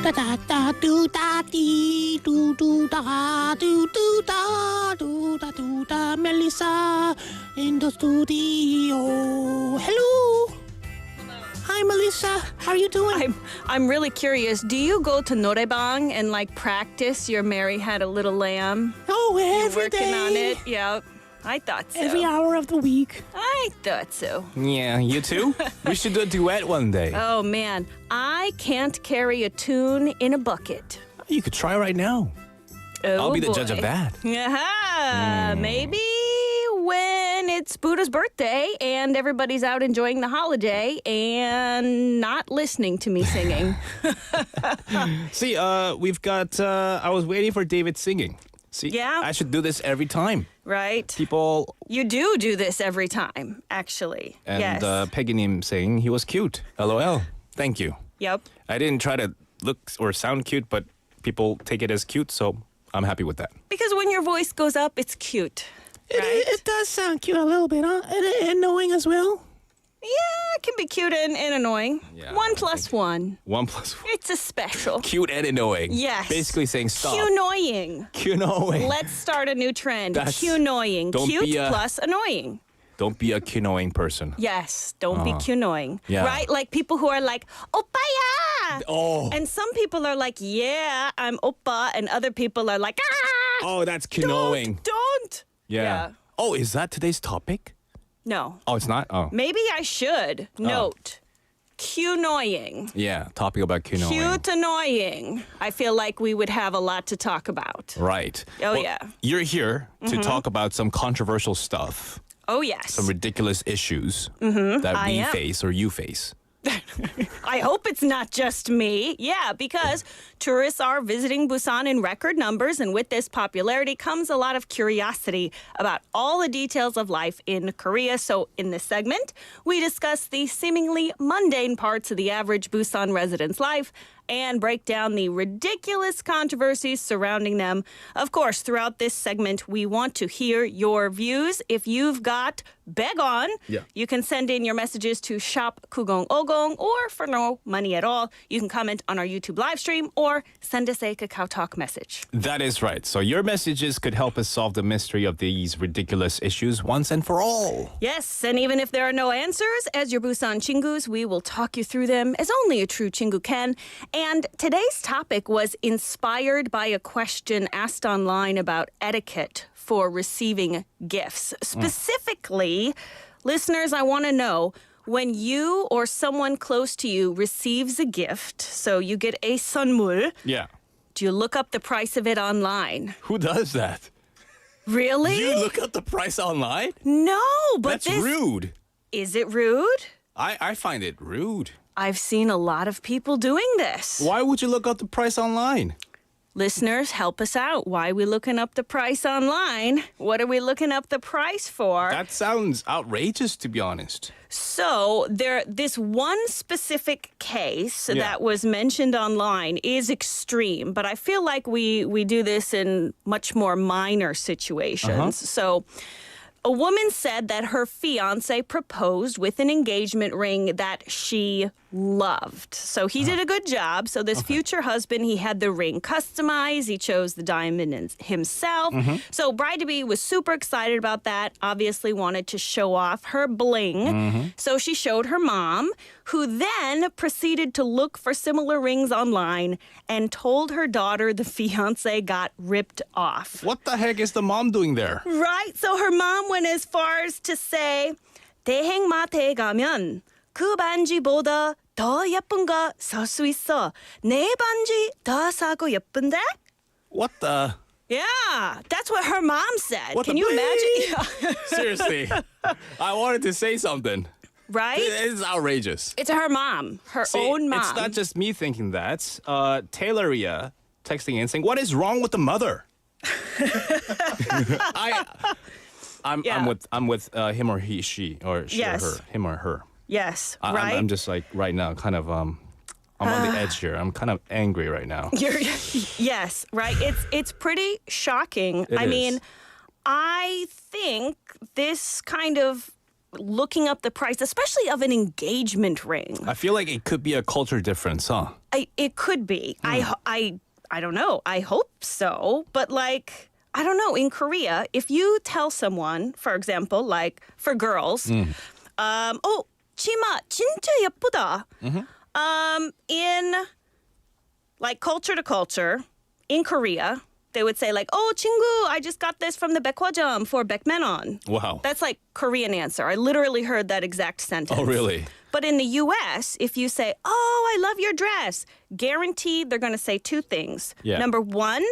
Da da da do da dee do do da do do da do da do da. Melisa in the studio. Hello. Hi, Melisa. How are you doing? I'm really curious. Do you go to 노래방 and like practice your Mary Had a Little Lamb? Oh, every Working day. on it? Yeah, I thought so. Every hour of the week. I thought so. Yeah, you too? We should do a duet one day. Oh man, I can't carry a tune in a bucket. You could try right now. Oh, I'll be the judge boy. of that. Yeah, maybe when it's Buddha's birthday and everybody's out enjoying the holiday and not listening to me singing. See, we've got, I was waiting for David singing. See, Yeah? I should do this every time. Right? People, You do this every time, actually. and Yes. Peggy-nim saying he was cute. LOL. Thank you. Yep. I didn't try to look or sound cute, but people take it as cute, so I'm happy with that. Because when your voice goes up, it's cute. Right? It does sound cute a little bit, huh? And annoying as well. Yeah, it can be cute and annoying. Yeah, One I plus think- one. 1 plus 1. It's a special. Cute and annoying. Yes. Basically saying stop. Q-noying. Cute annoying. Let's start a new trend. That's- Q-noying. don't Cute be a- plus annoying. Don't be a annoying person. Yes, don't be Q-noying. Yeah. Right? Like people who are like, Oppaya! Oh. And some people are like, yeah, I'm Oppa. And other people are like, ah! Oh, that's canoeing. Don't! Yeah. Oh, is that today's topic? No. Oh, it's not? Oh. Maybe I should note Q-noying. Yeah, topic about canoeing. Cute annoying. I feel like we would have a lot to talk about. Right. Oh, yeah. You're here to talk about some controversial stuff, Oh, yes. some ridiculous issues that I we am. face or you face. I hope it's not just me. Yeah, because tourists are visiting Busan in record numbers, and with this popularity comes a lot of curiosity about all the details of life in Korea. So in this segment, we discuss the seemingly mundane parts of the average Busan resident's life and break down the ridiculous controversies surrounding them. Of course, throughout this segment, we want to hear your views. If you've got Begon, you can send in your messages to shop Kugong Ogong, or for no money at all, you can comment on our YouTube live stream or send us a Kakao Talk message. That is right. So your messages could help us solve the mystery of these ridiculous issues once and for all. Yes, and even if there are no answers, as your Busan chingus, we will talk you through them as only a true chingu can. And today's topic was inspired by a question asked online about etiquette for receiving gifts. Specifically, listeners, I want to know, when you or someone close to you receives a gift, so you get a 선물, Yeah. do you look up the price of it online? Who does that? Really? You look up the price online? No, but That's rude. Is it rude? I find it rude. I've seen a lot of people doing this. Why would you look up the price online? Listeners, help us out. Why are we looking up the price online? What are we looking up the price for? That sounds outrageous, to be honest. So this one specific case Yeah. that was mentioned online is extreme, but I feel like we do this in much more minor situations. So a woman said that her fiance proposed with an engagement ring that she loved. So he did a good job. So this future husband, he had the ring customized. He chose the diamond himself. So bride-to-be was super excited about that, obviously wanted to show off her bling. So she showed her mom, who then proceeded to look for similar rings online and told her daughter the fiance got ripped off. What the heck is the mom doing there? Right. So her mom went as far as to say, 대행마트에 가면 그 반지보다 더 예쁜 거 살 수 있어. 내 반지 더 싸고 예쁜데? What the? Yeah, that's what her mom said. What Can the you bleep? imagine? Yeah. Seriously. I wanted to say something. Right? It's outrageous. It's her mom, her See, own mom. It's not just me thinking that. Tayloria texting in saying, "What is wrong with the mother?" I'm with him or he, she, or she Yes. or her, him or her. Yes, right? I'm just like right now, kind of I'm on the edge here. I'm kind of angry right now. Yes, right. It's pretty shocking. It I is. mean, I think this kind of looking up the price, especially of an engagement ring. I feel like it could be a culture difference, huh? It could be. I don't know. I hope so. But like, I don't know. In Korea, if you tell someone, for example, like for girls, oh, 치마 진짜 예쁘다. In like culture to culture, in Korea, they would say like, oh, 친구, I just got this from the 백화점 for 100만 원. Wow. That's like Korean answer. I literally heard that exact sentence. Oh, really? But in the U.S., if you say, oh, I love your dress, guaranteed they're going to say two things. Yeah. Number one,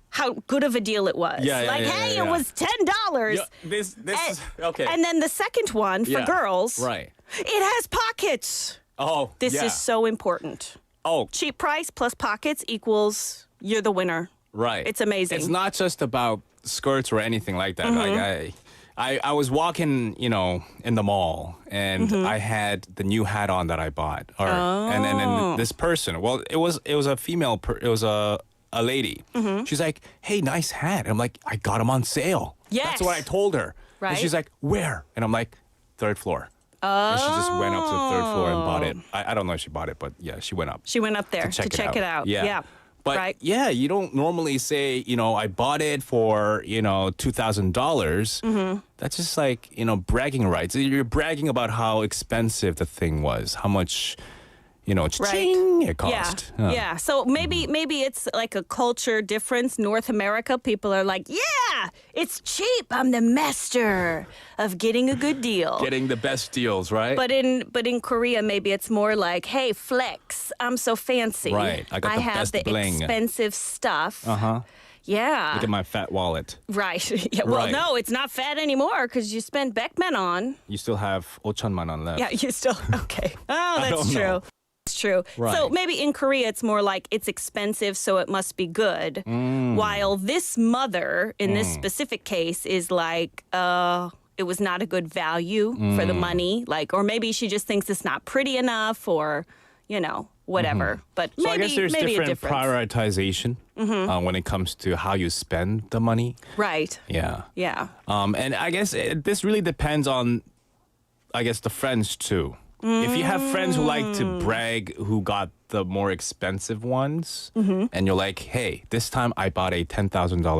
how good of a deal it was. Yeah, like, hey, it was $10. Yeah, this is okay. And then the second one for girls, right? it has pockets. Oh, This yeah. is so important. Oh, Cheap price plus pockets equals you're the winner. right. It's amazing. It's not just about skirts or anything like that. Mm-hmm. Like I was walking, in the mall, and Mm-hmm. I had the new hat on that I bought, and then this person. Well, it was a female. It was a lady. Mm-hmm. She's like, "Hey, nice hat." And I'm like, "I got them on sale." Yes. That's what I told her. And Right. she's like, "Where?" And I'm like, "Third floor." And she just went up to the third floor and bought it. I don't know if she bought it, but yeah, she went up. She went up there to check it out. Yeah. But right. yeah, you don't normally say, I bought it for, $2,000. Mm-hmm. That's just like, bragging rights. You're bragging about how expensive the thing was, how much, ching it cost. Yeah. So maybe it's like a culture difference. North America, people are like, yeah, it's cheap. I'm the master of getting a good deal. Getting the best deals, right? But in Korea, maybe it's more like, hey, flex. I'm so fancy. Right. I got the have best the bling. expensive stuff. Uh-huh. Yeah. Look at my fat wallet. Right. Yeah. Well, Right. no, it's not fat anymore because you spent Beckman on. You still have 5천만 원 left. Yeah, you still okay. Oh, that's don't true. know. It's true. Right. So maybe in Korea it's more like it's expensive, so it must be good. While this mother in this specific case is like, it was not a good value for the money, like, or maybe she just thinks it's not pretty enough, or whatever. But So maybe I guess there's maybe a different difference. prioritization when it comes to how you spend the money. Right. Yeah. Yeah. And I guess this really depends on, the friends too. If you have friends who like to brag, who got the more expensive ones, and you're like, hey, this time I bought a $10,000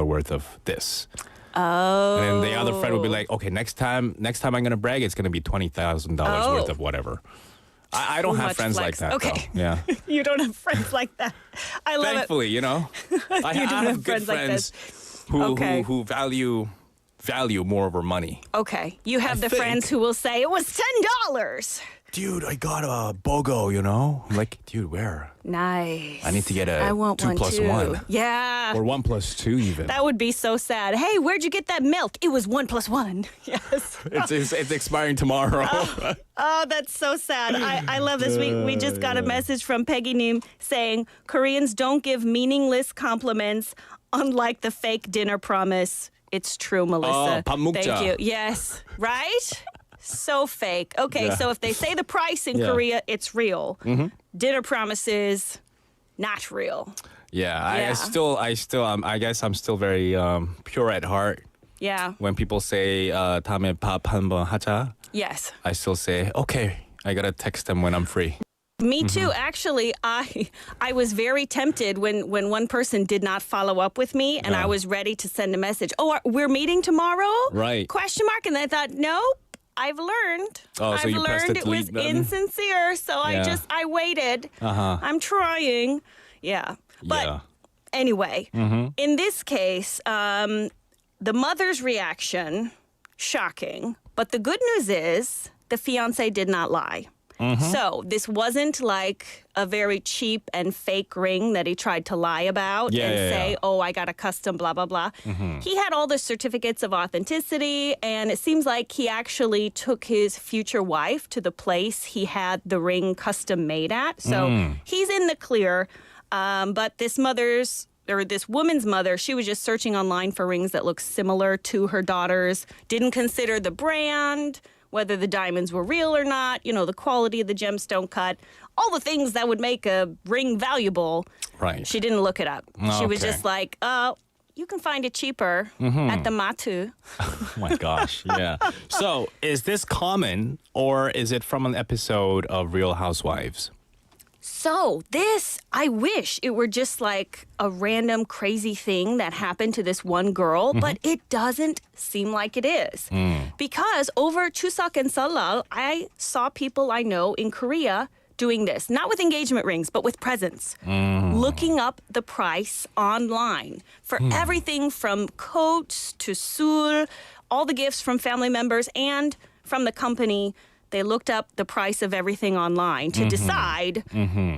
worth of this. Oh. And then the other friend will be like, okay, next time I'm going to brag, it's going to be $20,000 worth of whatever. I don't Too have much friends flex. like that. Okay. Though. Yeah. You don't have friends like that. I love Thankfully, I You don't have have good friends like friends this. who, Okay. who value more over money. it. Okay. You have the think. friends who will say it was $10. Dude, I got a BOGO, I'm like, dude, where? Nice. I need to get a I want 2 one plus too. 1. Yeah. Or 1 plus 2 even. That would be so sad. Hey, where'd you get that milk? It was 1 plus 1. Yes. It's expiring tomorrow. Oh, that's so sad. I love this. We just got a message from Peggy Neem saying Koreans don't give meaningless compliments, unlike the fake dinner promise. It's true, Melissa. 밥 먹자. Thank you. Yes. Right? So fake. Okay, Yeah. so if they say the price in Yeah. Korea, it's real. Dinner promises, not real. Yeah, Yeah. I guess I'm still very pure at heart. Yeah. When people say 다음에 밥 한번 하자, Yes. I still say, okay, I gotta text them when I'm free. Me too. Actually, I was very tempted when one person did not follow up with me, and I was ready to send a message. Oh, we're meeting tomorrow? Right. Question mark. And I thought, nope. I've learned. Oh, so I've you pressed learned the it was delete button? insincere. So Yeah. I waited. I'm trying. Yeah. But Yeah. anyway, in this case, the mother's reaction, shocking. But the good news is the fiance did not lie. So this wasn't like a very cheap and fake ring that he tried to lie about Yeah, and yeah, say, yeah. oh, I got a custom, blah, blah, blah. He had all the certificates of authenticity, and it seems like he actually took his future wife to the place he had the ring custom made at. So he's in the clear. But this woman's mother, she was just searching online for rings that look similar to her daughter's, didn't consider the brand, whether the diamonds were real or not, the quality of the gemstone cut, all the things that would make a ring valuable. Right. She didn't look it up. She was Okay. just like, oh, you can find it cheaper at the Matu. Oh my gosh, yeah. So, is this common or is it from an episode of Real Housewives? So this, I wish it were just like a random crazy thing that happened to this one girl, but it doesn't seem like it is. Because over Chuseok and Seollal, I saw people I know in Korea doing this, not with engagement rings, but with presents. Looking up the price online for everything from coats to sul, all the gifts from family members and from the company. They looked up the price of everything online to decide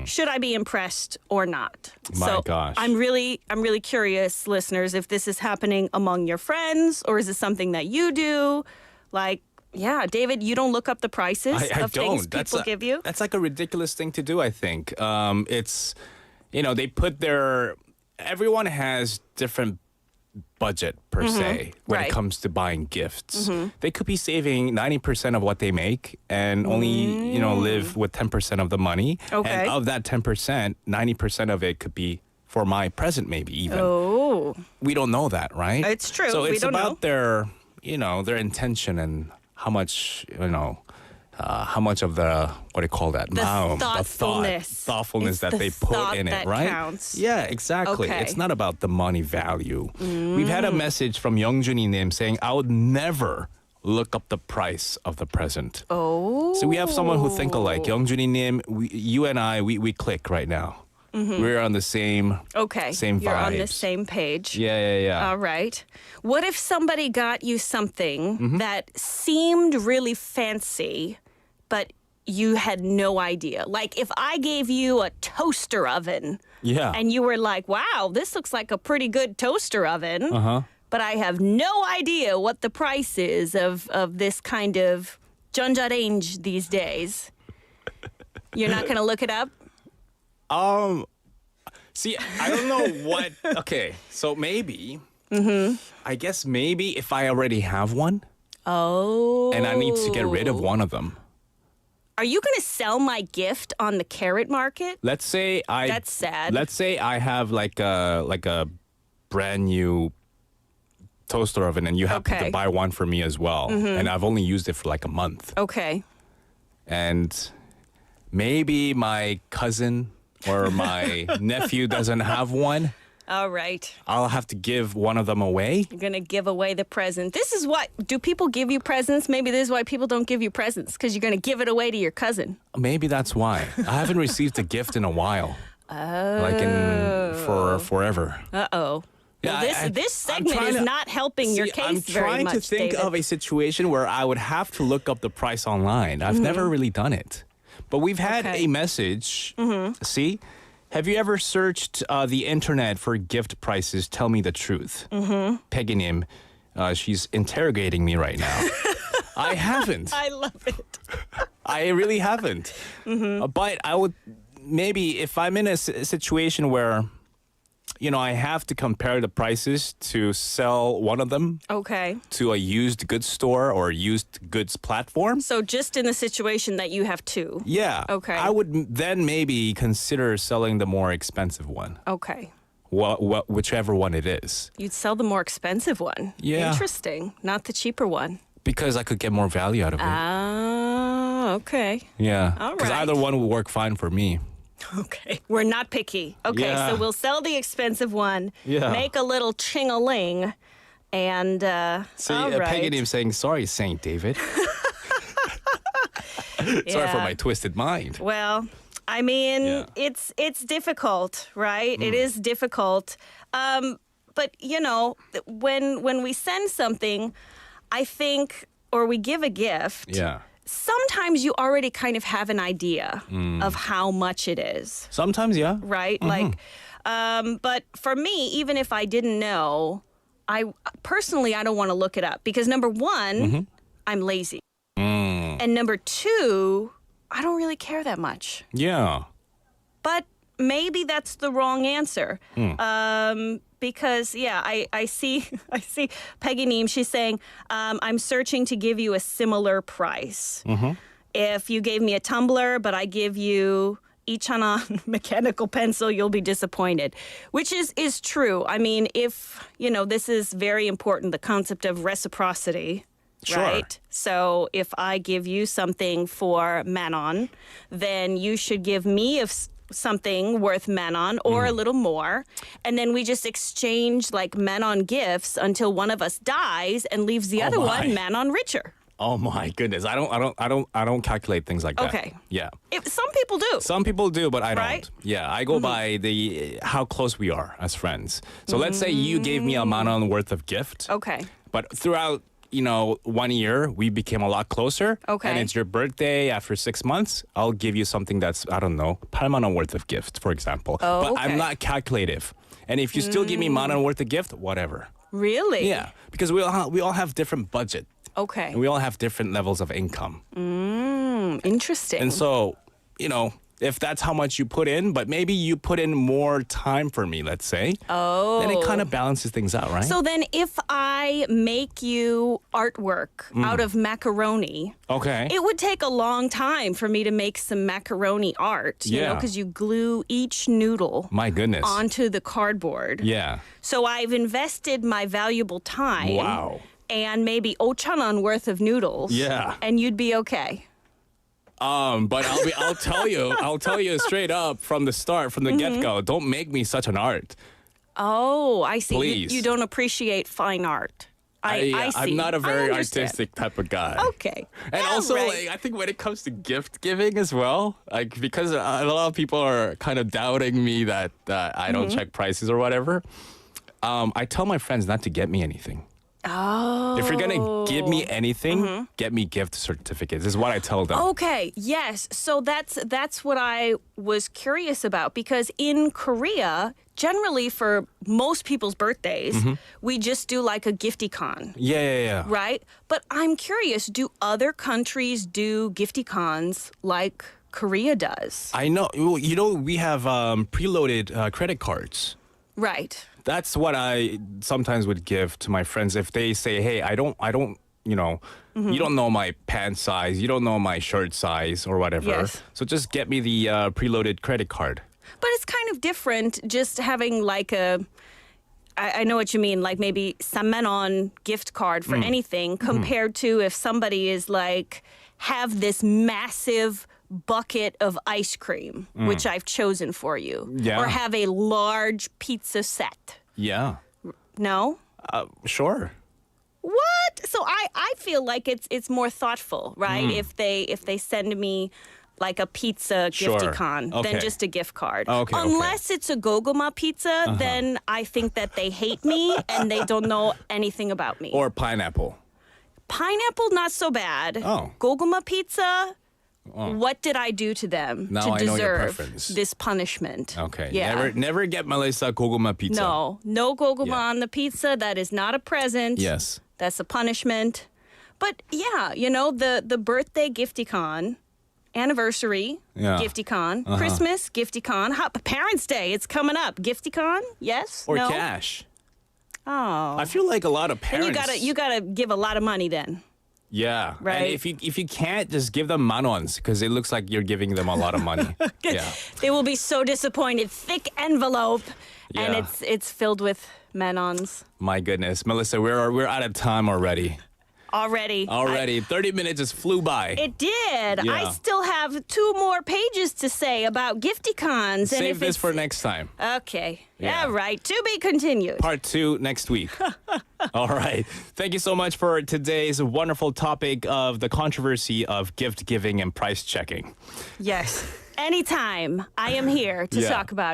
should I be impressed or not. My gosh. I'm really curious, listeners, if this is happening among your friends or is this something that you do? Like, yeah, David, you don't look up the prices of things people give you? That's like a ridiculous thing to do, I think. It's, they put everyone has different budget per se when it comes to buying gifts. They could be saving 90% of what they make and only, live with 10% of the money. Okay. And of that 10%, 90% of it could be for my present maybe even. Oh. We don't know that, right? It's true. So We it's don't about their intention and how much, how much of the, what do you call that? The thoughtfulness that the they put thought in it, that right? counts. Yeah, exactly. Okay. It's not about the money value. We've had a message from Youngjuni Nim saying, I would never look up the price of the present. Oh. So we have someone who think alike. Youngjuni Nim, you and I, we click right now. We're on the same same You're on the vibes. same page. Yeah. All right. What if somebody got you something that seemed really fancy, but you had no idea? Like if I gave you a toaster oven Yeah. and you were like, wow, this looks like a pretty good toaster oven, but I have no idea what the price is of this kind of 전자레인지 these days. You're not going to look it up? See, I don't know what. Okay, so maybe. I guess maybe if I already have one Oh. and I need to get rid of one of them. Are you going to sell my gift on the carrot market? Let's say That's sad. Let's say I have like a brand new toaster oven, and you happen Okay. to buy one for me as well, and I've only used it for like a month, Okay. and maybe my cousin or my nephew doesn't have one. All right. I'll have to give one of them away. You're going to give away the present. This is what, do people give you presents? Maybe this is why people don't give you presents, because you're going to give it away to your cousin. Maybe that's why. I haven't received a gift in a while. Oh. Like for forever. Uh-oh. Yeah, Well, this I'm segment trying is to- not helping your case I'm very trying much, to think David. of a situation where I would have to look up the price online. I've never really done it. But we've had Okay. a message. See? Have you ever searched the internet for gift prices? Tell me the truth. Peggynim, she's interrogating me right now. I haven't. I love it. I really haven't. But I would maybe if I'm in a situation where, I have to compare the prices to sell one of them Okay. to a used goods store or used goods platform. So just in the situation that you have two. Yeah. Okay. I would then maybe consider selling the more expensive one, Okay. whichever one it is, You'd sell the more expensive one. Yeah. Interesting. Not the cheaper one. because I could get more value out of it. Ah, okay. Yeah. all Because right. either one would work fine for me. Okay. We're not picky. Okay, Yeah. so we'll sell the expensive one, Yeah. make a little ching-a-ling, and See, all right. Peggy saying, sorry, Saint David. Sorry for Yeah. my twisted mind. Well, I mean, Yeah. it's difficult, right? It is difficult. But when we send something, I think, or we give a gift, Yeah. sometimes you already kind of have an idea of how much it is, Sometimes, yeah. right? Like, but for me, even if I didn't know, I don't want to look it up because number one, I'm lazy. And number two, I don't really care that much. Yeah. But maybe that's the wrong answer. Because I see Peggy Neem, she's saying, I'm searching to give you a similar price. If you gave me a tumbler, but I give you 2,000원 mechanical pencil, you'll be disappointed, which is true. I mean, if, this is very important, the concept of reciprocity. Sure. Right? So if I give you something for manon, then you should give me something worth manon or a little more. And then we just exchange like manon gifts until one of us dies and leaves the other one manon richer. Oh my goodness. I don't calculate things like that. Okay. Yeah. Some people do. Some people do, but I don't. Right? Yeah, I go by how close we are as friends. So let's say you gave me a 10,000원 worth of gift. Okay. But throughout 1 year, we became a lot closer. Okay. And it's your birthday after 6 months. I'll give you something that's, I don't know, 8,000원 worth of gift, for example. Oh, but I'm okay. not calculative. And if you still give me 10,000원 worth of gift, whatever. Really? Yeah, because we all have different budget. Okay. And we all have different levels of income. Interesting. And so, if that's how much you put in, but maybe you put in more time for me, let's say. Oh. Then it kind of balances things out, right? So then if I make you artwork out of macaroni, okay. it would take a long time for me to make some macaroni art, Yeah. because you glue each noodle My goodness. onto the cardboard. Yeah. So I've invested my valuable time. Wow. And maybe 5,000원 worth of noodles. Yeah. And you'd be okay. But I'll tell you straight up from the start, from the get-go, don't make me such an art. Oh, I see. Please. You don't appreciate fine art. I see. I'm not a very I understand. artistic type of guy. Okay. And Yeah, also, right. I think when it comes to gift giving as well, because a lot of people are kind of doubting me that I don't check prices or whatever, I tell my friends not to get me anything. Oh. If you're gonna give me anything, get me gift certificates. Is what I tell them. Okay, yes. So that's what I was curious about, because in Korea, generally for most people's birthdays, we just do like a gifty-con, Yeah. right? But I'm curious, do other countries do gifty-cons like Korea does? I know. We have preloaded credit cards. Right. That's what I sometimes would give to my friends if they say, "Hey, I don't, you don't know my pant size, you don't know my shirt size, or whatever. Yes. So just get me the preloaded credit card." But it's kind of different just having like I know what you mean, like maybe 3,000원 gift card for anything compared to if somebody is like, have this massive bucket of ice cream, which I've chosen for you. Yeah. Or have a large pizza set. Yeah. No? Sure. What? So I feel like it's more thoughtful, right? If they send me like a pizza Sure. gifty-con Okay. than just a gift card. Okay, okay. Unless it's a goguma pizza, then I think that they hate me and they don't know anything about me. Or pineapple. Pineapple, not so bad. Oh. Goguma pizza, what did I do to them Now to I know your deserve preference. this punishment? Okay. Yeah. Never get Melisa goguma pizza. No goguma Yeah. on the pizza. That is not a present. Yes. That's a punishment. But yeah, the birthday gifty-con, anniversary Yeah. gifty-con, Christmas gifty-con, Parents' Day, it's coming up. Gifty-con? Yes? Or no? cash. Oh. I feel like a lot of Then parents. you gotta give a lot of money then. Yeah. Right. And if you can't, just give them manons because it looks like you're giving them a lot of money. Yeah. They will be so disappointed. Thick envelope, and Yeah. it's filled with manons My goodness, Melissa, we're out of time already. already. 30 minutes just flew by. It did. Yeah. I still have 2 more pages to say about gifty-cons. And Save if this it's, for next time. Okay. Yeah. Yeah, right. To be continued. Part 2 next week. All right. Thank you so much for today's wonderful topic of the controversy of gift giving and price checking. Yes. Anytime I am here to Yeah. talk about it.